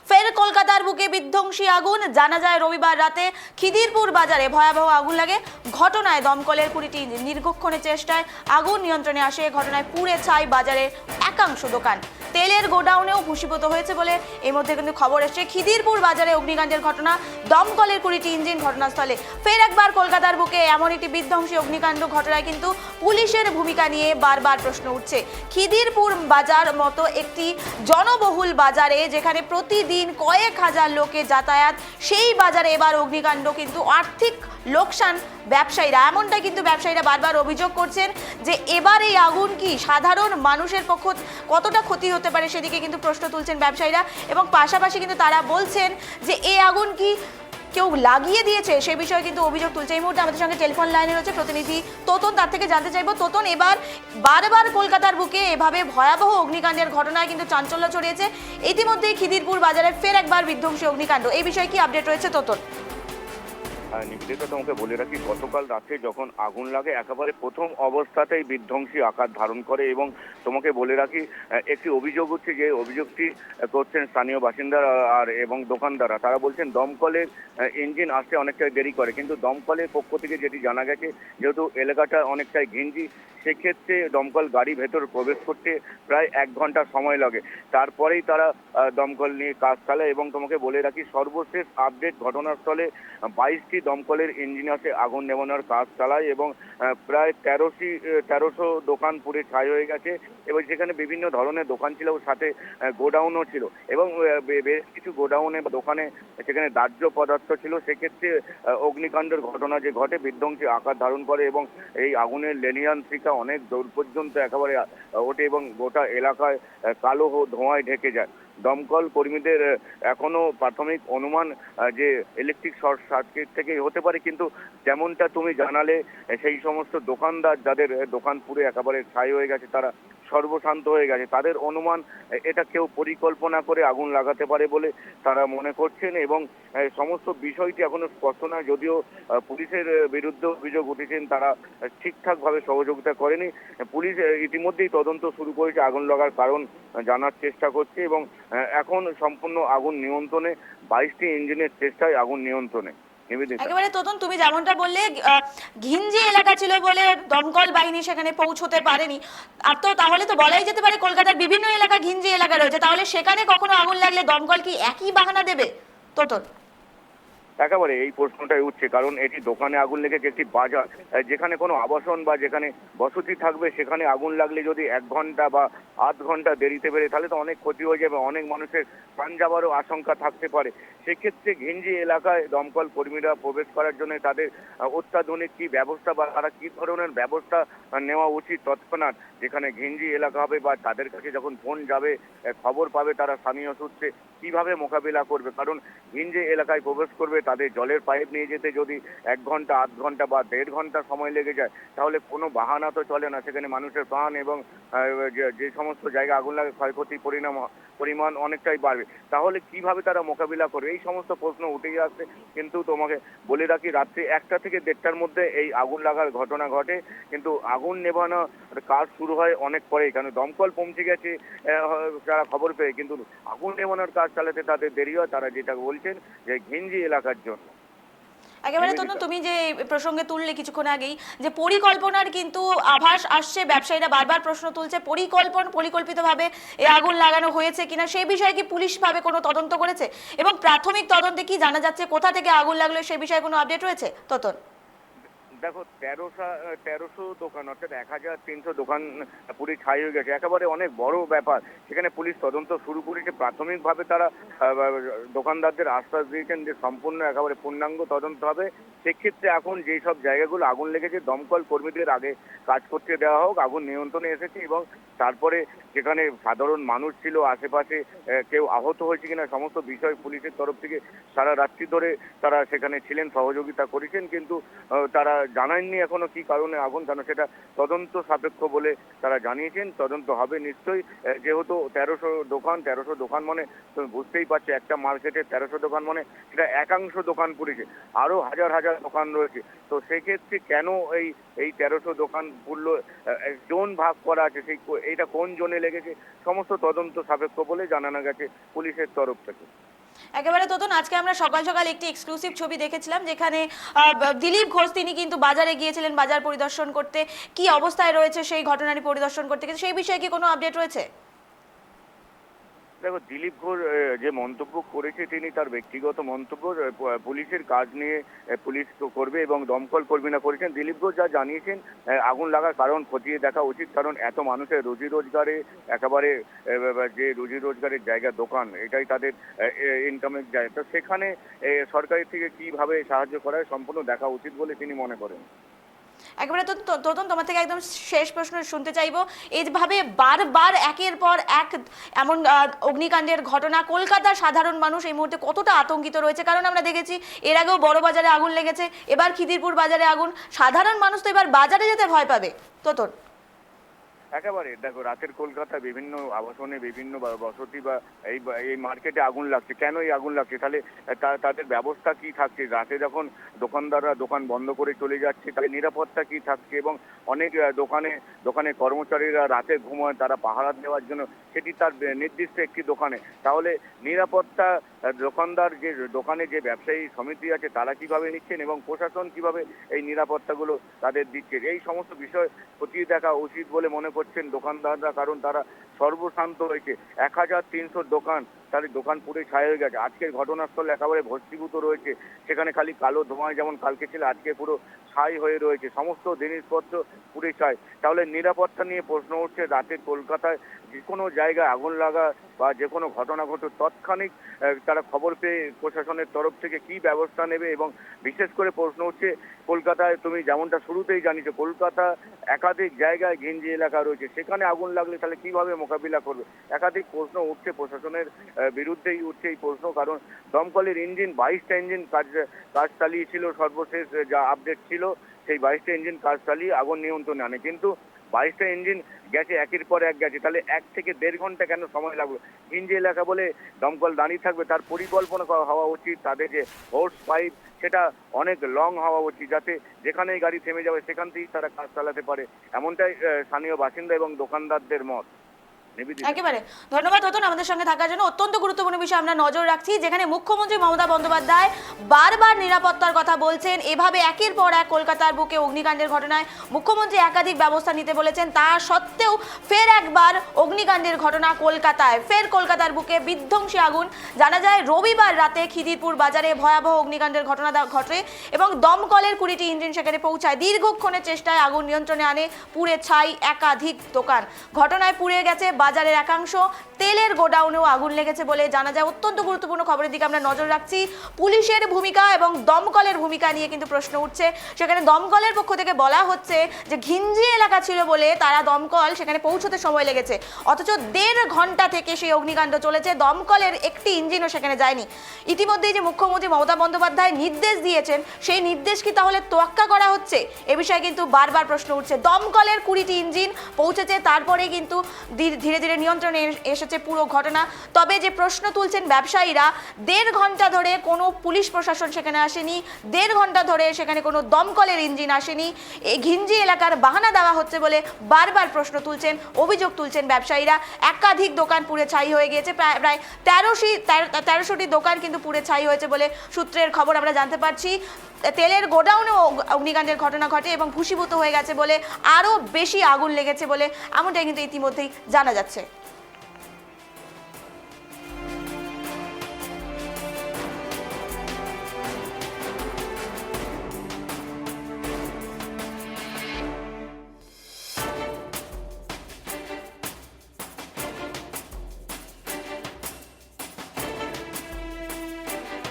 ফের কলকাতার বুকে বিধ্বংসী আগুন। জানা যায় রবিবার রাতে খিদিরপুর বাজারে ভয়াবহ আগুন লাগে। ঘটনায় দমকলের 20টি দীর্ঘক্ষণের চেষ্টায় আগুন নিয়ন্ত্রণে আসে। ঘটনায় পুড়ে ছাই বাজারের একাংশ দোকান। তেলের গোডাউনেও ভূষীভূত হয়েছে বলে এই মধ্যে কিন্তু খবর এসেছে। খিদিরপুর বাজারে অগ্নিকাণ্ডের ঘটনা, দমকলের 20টি ইঞ্জিন ঘটনাস্থলে। ফের একবার কলকাতার বুকে এমন একটি বিধ্বংসী অগ্নিকাণ্ড ঘটনায় কিন্তু পুলিশের ভূমিকা নিয়ে বারবার প্রশ্ন উঠছে। খিদিরপুর বাজার মতো একটি জনবহুল বাজারে যেখানে প্রতিদিন কয়েক হাজার লোকে যাতায়াত, সেই বাজারে এবার অগ্নিকাণ্ড কিন্তু আর্থিক লোকসান ব্যবসায়ীরা, এমনটা কিন্তু ব্যবসায়ীরা বারবার অভিযোগ করছেন যে এবার এই আগুন কি সাধারণ মানুষের পক্ষ কতটা ক্ষতি হতে পারে সেদিকে কিন্তু প্রশ্ন তুলছেন ব্যবসায়ীরা। এবং পাশাপাশি কিন্তু তারা বলছেন যে এই আগুন কি কেউ লাগিয়ে দিয়েছে সে বিষয়ে কিন্তু অভিযোগ তুলছে। এই মুহূর্তে আমাদের সঙ্গে টেলিফোন লাইনে রয়েছে প্রতিনিধি তোতন, তার থেকে জানতে চাইবো তোতন, এবার বারবার কলকাতার বুকে এভাবে ভয়াবহ অগ্নিকাণ্ডের ঘটনায় কিন্তু চাঞ্চল্য ছড়িয়েছে। ইতিমধ্যেই খিদিরপুর বাজারে ফের একবার বিধ্বংসী অগ্নিকাণ্ড, এই বিষয়ে কি আপডেট রয়েছে তোতন? নিবেদিতা, তোমাকে বলে রাখি, গতকাল রাতে যখন আগুন লাগে একেবারে প্রথম অবস্থাতেই বিধ্বংসী আকার ধারণ করে। এবং তোমাকে বলে রাখি, একটি অভিযোগ হচ্ছে, যে অভিযোগটি করছেন স্থানীয় বাসিন্দারা আর এবং দোকানদাররা। তারা বলছেন দমকলের ইঞ্জিন আসতে অনেকটাই দেরি করে, কিন্তু দমকলের পক্ষ থেকে যেটি জানা গেছে, যেহেতু এলাকাটা অনেকটাই ঘিঞ্জি, সেক্ষেত্রে দমকল গাড়ি ভেতর প্রবেশ করতে প্রায় 1 ঘন্টা সময় লাগে। তারপরেই তারা দমকল নিয়ে কাজ চালায়। এবং তোমাকে বলে রাখি, সর্বশেষ আপডেট, ঘটনাস্থলে 22টি দমকলের ইঞ্জিন আসে আগুন নেভানোর কাজ চালায়। এবং প্রায় 1300 দোকান পুড়ে ছাই হয়ে গেছে। এবং সেখানে বিভিন্ন ধরনের দোকান ছিল, সাথে গোডাউনও ছিল। এবং বেশ কিছু গোডাউনে বা দোকানে সেখানে দাহ্য পদার্থ ছিল। সেক্ষেত্রে অগ্নিকাণ্ডের ঘটনা যে ঘটে, বিধ্বংসী আকার ধারণ করে। এবং এই আগুনের লেলিহান শিখা অনেক দূর পর্যন্ত একেবারে ওঠে এবং গোটা এলাকায় কালো ধোঁয়ায় ঢেকে যায়। দমকল কর্মীদের এখনো প্রাথমিক অনুমান যে ইলেকট্রিক শর্ট সার্কিট থেকেই হতে পারে, কিন্তু যেমনটা তুমি জানালে, সেই সমস্ত দোকানদার যাদের দোকান পুড়ে একেবারে ছাই হয়ে গেছে, তারা সর্বশান্ত হয়ে গেছে, তাদের অনুমান এটা কেউ পরিকল্পনা করে আগুন লাগাতে পারে বলে তারা মনে করছেন। এবং সমস্ত বিষয়টি এখনো স্পষ্ট না, যদিও পুলিশের বিরুদ্ধে অভিযোগ উঠেছেন, তারা ঠিকঠাকভাবে সহযোগিতা করেনি। পুলিশ ইতিমধ্যেই তদন্ত শুরু করেছে, আগুন লাগার কারণ জানার চেষ্টা করছে। এবং এখন সম্পূর্ণ আগুন নিয়ন্ত্রণে, 22টি ইঞ্জিনের চেষ্টায় আগুন নিয়ন্ত্রণে। একেবারে তোতন, তুমি যেমনটা বললে ঘিঞ্জি এলাকা ছিল বলে দমকল বাহিনী সেখানে পৌঁছতে পারেনি। আর তো তাহলে তো বলাই যেতে পারে কলকাতার বিভিন্ন এলাকা ঘিঞ্জি এলাকা রয়েছে, তাহলে সেখানে কখনো আগুন লাগলে দমকল কি একই বাহানা দেবে তোতন? একেবারে এই প্রশ্নটাই উঠছে, কারণ এটি দোকানে আগুন লেগেছে, একটি বাজার যেখানে কোনো আবাসন বা যেখানে বসতি থাকবে, সেখানে আগুন লাগলে যদি 1 ঘন্টা বা আধ ঘন্টা দেরিতে বেড়ে, তাহলে তো অনেক ক্ষতি হয়ে যাবে, অনেক মানুষের প্রাণ যাবারও আশঙ্কা থাকতে পারে। সেক্ষেত্রে ঘিঞ্জি এলাকায় দমকল কর্মীরা প্রবেশ করার জন্য তাদের অত্যাধুনিক কি ব্যবস্থা বা তারা কি ধরনের ব্যবস্থা নেওয়া উচিত তৎক্ষণাৎ, যেখানে ঘিঞ্জি এলাকা হবে বা তাদের কাছে যখন ফোন যাবে, খবর পাবে তারা স্থানীয় সূত্রে, কিভাবে মোকাবিলা করবে। কারণ ঘিঞ্জি এলাকায় প্রবেশ করবে, তাদের জলের পাইপ নিয়ে যেতে যদি 1 ঘন্টা, আধ ঘন্টা বা 1.5 ঘন্টা সময় লেগে যায়, তাহলে কোনো বাহানা তো চলে না। সেখানে মানুষের প্রাণ এবং যে সমস্ত জায়গা আগুন লাগে, ক্ষয়ক্ষতির পরিমাণ অনেকটাই বাড়বে। তাহলে কিভাবে তারা মোকাবিলা করবে, এই সমস্ত প্রশ্ন উঠেই আসছে। কিন্তু তোমাকে বলে রাখি, রাত্রি 1টা থেকে 1:30টার মধ্যে এই আগুন লাগার ঘটনা ঘটে, কিন্তু আগুন নেভানো কাজ শুরু হয় অনেক পরেই। কারণ দমকল পৌঁছে গেছে তারা খবর পেয়ে, কিন্তু আগুন নেভানোর কাজ চালাতে তাদের দেরি হয়। তারা যেটা বলছেন যে ঘিঞ্জি এলাকার জন্য। একেবারে তোতন, তুমি যে প্রসঙ্গে তুললে কিছুক্ষণ আগেই, যে পরিকল্পনার কিন্তু আভাস আসছে, ব্যবসায়ীরা বারবার প্রশ্ন তুলছে পরিকল্পিতভাবে এই আগুন লাগানো হয়েছে কিনা, সেই বিষয়ে কি পুলিশ ভাবে কোনো তদন্ত করেছে? এবং প্রাথমিক তদন্তে কি জানা যাচ্ছে কোথা থেকে আগুন লাগলো, সেই বিষয়ে কোনো আপডেট রয়েছে তোতন? দেখো, 1300 দোকান, অর্থাৎ 1300 দোকান পুরো ছাই হয়ে গেছে, একেবারে অনেক বড় ব্যাপার। সেখানে পুলিশ তদন্ত শুরু করেছে। প্রাথমিকভাবে তারা দোকানদারদের আশ্বাস দিয়েছেন যে সম্পূর্ণ একেবারে পূর্ণাঙ্গ তদন্ত হবে। সেক্ষেত্রে এখন যেই সব জায়গাগুলো আগুন লেগেছে, দমকল কর্মীদের আগে কাজ করতে দেওয়া হোক, আগুন নিয়ন্ত্রণে এসেছে। এবং তারপরে যেখানে সাধারণ মানুষ ছিল, আশেপাশে কেউ আহত হয়েছে কিনা, সমস্ত বিষয় পুলিশের তরফ থেকে সারা রাত্রি ধরে তারা সেখানে ছিলেন, সহযোগিতা করেছেন। কিন্তু তারা জানাননি এখনো কি কারণে আগুন, কেন সেটা তদন্ত সাপেক্ষ বলে তারা জানিয়েছেন। তদন্ত হবে নিশ্চয়ই, যেহেতু 1300 দোকান মানে তুমি বুঝতেই পারছো, একটা মার্কেটে 1300 দোকান মানে সেটা একাংশ দোকান পুড়েছে, আরো হাজার হাজার দোকান রয়েছে। তো সেক্ষেত্রে কেন এই 1300 দোকান পুড়লো, জোন ভাগ করা আছে, এইটা কোন জোনে লেগেছে, সমস্ত তদন্ত সাপেক্ষ বলে জানানো গেছে পুলিশের তরফ থেকে। একেবারে তোতন, আজকে আমরা সকাল সকাল একটি এক্সক্লুসিভ ছবি দেখেছিলাম যেখানে দিলীপ ঘোষ তিনি কিন্তু বাজারে গিয়েছিলেন বাজার পরিদর্শন করতে। কি অবস্থায় রয়েছে সেই ঘটনাটি পরিদর্শন করতে, কিন্তু সেই বিষয়ে কি কোনো আপডেট রয়েছে? দেখো, দিলীপ ঘোষ যে মন্তব্য করেছে তিনি তার ব্যক্তিগত মন্তব্য। পুলিশের কাজ নিয়ে পুলিশ তো করবে এবং দমকল কর্মীরা করেছেন। দিলীপ ঘোষ যা জানিয়েছেন, আগুন লাগার কারণ খতিয়ে দেখা উচিত, কারণ এত মানুষের রুজি রোজগারে একেবারে যে রুজি রোজগারের জায়গা দোকান, এটাই তাদের ইনকামের জায়গা। তো সেখানে সরকারের থেকে কিভাবে সাহায্য করা হয় সম্পূর্ণ দেখা উচিত বলে তিনি মনে করেন। একেবারে তোতন, তোমার থেকে একদম শেষ প্রশ্ন শুনতে চাইবো, এইভাবে বারবার একের পর এক এমন অগ্নিকাণ্ডের ঘটনা, কলকাতার সাধারণ মানুষ এই মুহূর্তে কতটা আতঙ্কিত রয়েছে? কারণ আমরা দেখেছি এর আগেও বড় বাজারে আগুন লেগেছে, এবার খিদিরপুর বাজারে আগুন। সাধারণ মানুষ তো এবার বাজারে যেতে ভয় পাবে। তোতন, একেবারে দেখো, রাতের কলকাতা বিভিন্ন আবাসনে বিভিন্ন বসতি বা এই মার্কেটে আগুন লাগছে। কেন এই আগুন লাগছে? তাহলে তাদের ব্যবস্থা কি থাকছে? রাতে যখন দোকানদাররা দোকান বন্ধ করে চলে যাচ্ছে, তাহলে নিরাপত্তা কি থাকছে? এবং অনেক দোকানে কর্মচারীরা রাতে ঘুমায়, তারা পাহারা দেওয়ার জন্য সেটি তার নির্দিষ্ট একটি দোকানে। তাহলে নিরাপত্তা দোকানদার যে দোকানে যে ব্যবসায়ী সমিতি আছে তারা কিভাবে নিচ্ছেন এবং প্রশাসন কিভাবে এই নিরাপত্তাগুলো তাদের দিচ্ছে, এই সমস্ত বিষয় খতিয়ে দেখা উচিত বলে মনে করছেন দোকানদাররা। কারণ তারা সর্বশান্ত হয়েছে। 1300 দোকান, তাদের দোকান পুরো ছাই হয়ে গেছে। আজকের ঘটনাস্থল একেবারে ভস্মীভূত রয়েছে। সেখানে খালি কালো ধোঁয়ায় যেমন কালকে ছিল, আজকে পুরো ছাই হয়ে রয়েছে। সমস্ত জিনিসপত্র পুড়ে ছাই। তাহলে নিরাপত্তা নিয়ে প্রশ্ন উঠছে। রাতের কলকাতায় যে কোনো জায়গায় আগুন লাগা বা যে কোনো ঘটনা ঘটে তৎক্ষণিক তারা খবর পেয়ে প্রশাসনের তরফ থেকে কি ব্যবস্থা নেবে। এবং বিশেষ করে প্রশ্ন উঠছে, কলকাতায় তুমি যেমনটা শুরুতেই জানিয়েছো, কলকাতা একাধিক জায়গায় ঘিঞ্জি এলাকা রয়েছে, সেখানে আগুন লাগলে তাহলে কিভাবে মোকাবিলা করবে? একাধিক প্রশ্ন উঠছে, প্রশাসনের বিরুদ্ধেই উঠছে এই প্রশ্ন। কারণ দমকলের ইঞ্জিন 22টা ইঞ্জিন কাজ চালিয়েছিল, সর্বশেষ যা আপডেট ছিল সেই 22টা ইঞ্জিন কাজ চালিয়ে আগুন নিয়ন্ত্রণে আনে। কিন্তু 22টা ইঞ্জিন গেছে, একের পর এক গেছে। তাহলে 1 থেকে 1.5 ঘন্টা কেন সময় লাগবে? ঘিঞ্জি এলাকা বলে দমকল দাঁড়িয়ে থাকবে? তার পরিকল্পনা হওয়া উচিত। তাদের যে হোর্স পাইপ সেটা অনেক লং হওয়া উচিত, যাতে যেখানেই গাড়ি থেমে যাবে সেখান থেকেই তারা কাজ চালাতে পারে। এমনটাই স্থানীয় বাসিন্দা এবং দোকানদারদের মত। একেবারে ধন্যবাদ তোতন আমাদের সঙ্গে থাকার জন্য। অত্যন্ত গুরুত্বপূর্ণ বিষয় আমরা নজর রাখছি, যেখানে মুখ্যমন্ত্রী মমতা বন্দ্যোপাধ্যায় বারবার নিরাপত্তার কথা বলছেন। এভাবে একের পর এক কলকাতার বুকে অগ্নিকাণ্ডের ঘটনায় মুখ্যমন্ত্রী একাধিক ব্যবস্থা নিতে বলেছেন। তা সত্ত্বেও ফের একবার অগ্নিকাণ্ডের ঘটনা কলকাতায়, ফের কলকাতার বুকে বিধ্বংসী আগুন। জানা যায় রবিবার রাতে খিদিরপুর বাজারে ভয়াবহ অগ্নিকাণ্ডের ঘটনা ঘটে এবং দমকলের 20টি ইঞ্জিন সেখানে পৌঁছায়। দীর্ঘক্ষণের চেষ্টায় আগুন নিয়ন্ত্রণে আনে, পুড়ে ছাই একাধিক দোকান। ঘটনায় পুড়ে গেছে বাজারের একাংশ, তেলের গোডাউনেও আগুন লেগেছে বলে জানা যায়। অত্যন্ত গুরুত্বপূর্ণ খবরের দিকে আমরা নজর রাখছি। পুলিশের ভূমিকা এবং দমকলের ভূমিকা নিয়ে কিন্তু প্রশ্ন উঠছে। সেখানে দমকলের পক্ষ থেকে বলা হচ্ছে যে ঘিঞ্জি এলাকা ছিল বলে তারা দমকল সেখানে পৌঁছতে সময় লেগেছে, অথচ 1.5 ঘন্টা থেকে সেই অগ্নিকাণ্ড চলেছে, দমকলের একটি ইঞ্জিনও সেখানে যায়নি। ইতিমধ্যেই যে মুখ্যমন্ত্রী মমতা বন্দ্যোপাধ্যায় নির্দেশ দিয়েছেন, সেই নির্দেশ কি তাহলে তোয়াক্কা করা হচ্ছে? এ বিষয়ে কিন্তু বারবার প্রশ্ন উঠছে। দমকলের 20টি ইঞ্জিন পৌঁছেছে, তারপরে কিন্তু ধীরে ধীরে নিয়ন্ত্রণে এসেছে পুরো ঘটনা। তবে যে প্রশ্ন তুলছেন ব্যবসায়ীরা, 1.5 ঘন্টা ধরে কোনো পুলিশ প্রশাসন সেখানে আসেনি, 1.5 ঘন্টা ধরে সেখানে কোনো দমকলের ইঞ্জিন আসেনি। এই ঘিঞ্জি এলাকার বাহানা দেওয়া হচ্ছে বলে বারবার প্রশ্ন তুলছেন, অভিযোগ তুলছেন ব্যবসায়ীরা। একাধিক দোকান পুড়ে ছাই হয়ে গিয়েছে, প্রায় 1300টি দোকান কিন্তু পুড়ে ছাই হয়েছে বলে সূত্রের খবর আমরা জানতে পারছি। তেলের গোডাউনেও অগ্নিকাণ্ডের ঘটনা ঘটে এবং ভূষীভূত হয়ে গেছে বলে, আরও বেশি আগুন লেগেছে বলে এমনটাই কিন্তু ইতিমধ্যেই জানা যাচ্ছে।